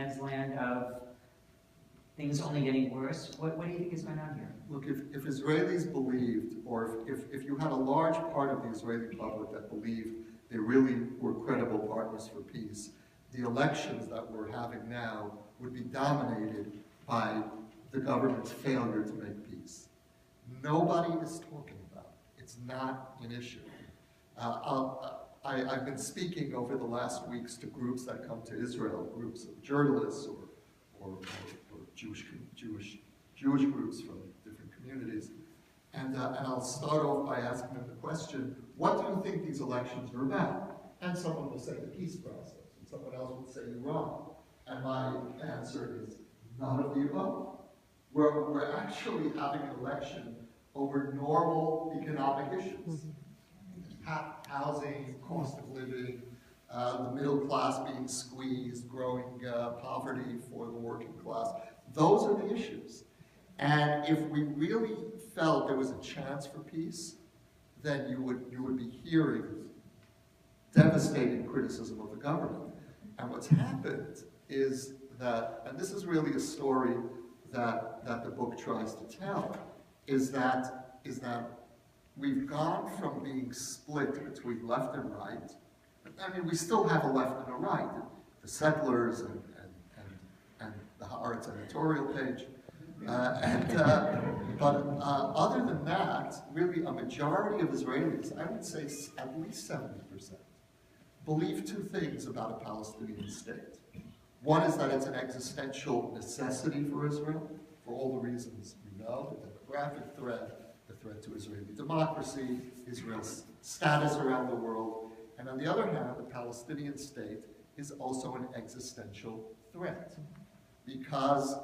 man's land of things only getting worse? What do you think is going on here? Look, if Israelis believed, or if you had a large part of the Israeli public that believed they really were credible partners for peace, the elections that we're having now would be dominated by the government's failure to make peace. Nobody is talking about it. It's not an issue. I've been speaking over the last weeks to groups that come to Israel, groups of journalists or Jewish groups from different communities. And I'll start off by asking them the question, what do you think these elections are about? And someone will say the peace process, and someone else will say Iran. And my answer is none of the above. We're actually having an election over normal economic issues. Housing, cost of living, the middle class being squeezed, growing poverty for the working class. Those are the issues. And if we really felt there was a chance for peace, then you would be hearing devastating criticism of the government. And what's happened is that, and this is really a story that the book tries to tell, is that we've gone from being split between left and right. I mean, we still have a left and a right, the settlers and the Haaretz editorial page. But other than that, really a majority of Israelis, I would say at least 70%, believe two things about a Palestinian state. One is that it's an existential necessity for Israel, for all the reasons you know, the demographic threat, the threat to Israeli democracy, Israel's status around the world. And on the other hand, the Palestinian state is also an existential threat because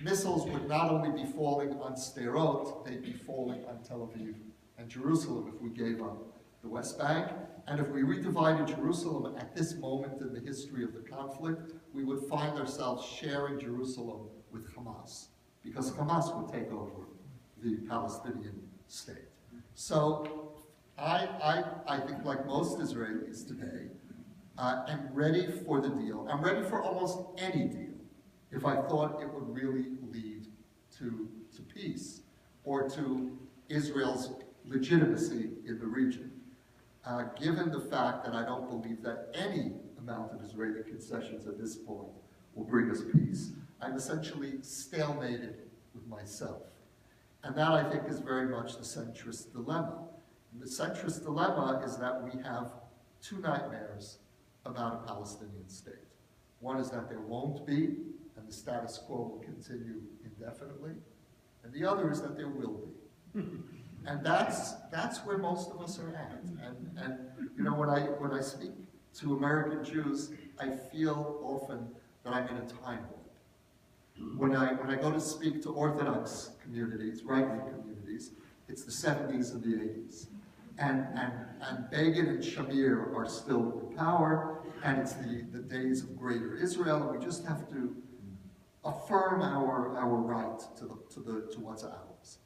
missiles would not only be falling on Sderot, they'd be falling on Tel Aviv and Jerusalem if we gave up the West Bank. And if we redivided Jerusalem at this moment in the history of the conflict, we would find ourselves sharing Jerusalem with Hamas, because Hamas would take over the Palestinian state. So I think, like most Israelis today, am ready for the deal. I'm ready for almost any deal if I thought it would really lead to peace or to Israel's legitimacy in the region. Given the fact that I don't believe that any amount of Israeli concessions at this point will bring us peace, I'm essentially stalemated with myself. And that, I think, is very much the centrist dilemma. And the centrist dilemma is that we have two nightmares about a Palestinian state. One is that there won't be, and the status quo will continue indefinitely. And the other is that there will be. And that's where most of us are at. And you know, when I speak to American Jews, I feel often that I'm in a time warp. When I go to speak to Orthodox communities, right-wing communities, it's the 70s and the 80s. And Begin and Shamir are still in power, and it's the days of Greater Israel, and we just have to affirm our right to what's ours.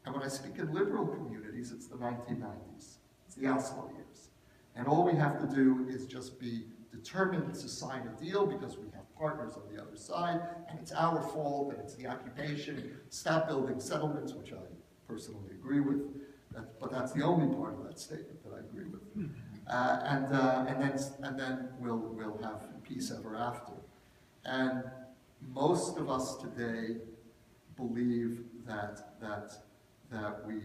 And when I speak in liberal communities, it's the 1990s. It's the Oslo years. And all we have to do is just be determined to sign a deal because we have partners on the other side, and it's our fault, and it's the occupation. Stop building settlements, which I personally agree with, but that's the only part of that statement that I agree with. And then we'll have peace ever after. And most of us today believe that we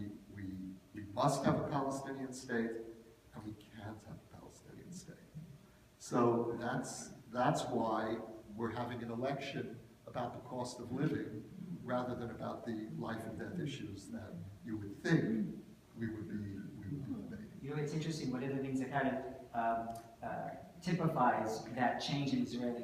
must have a Palestinian state, and we can't have a Palestinian state. So that's why we're having an election about the cost of living rather than about the life and death issues that you would think we would be debating. You know, it's interesting. One of the things that kind of typifies that change in Israeli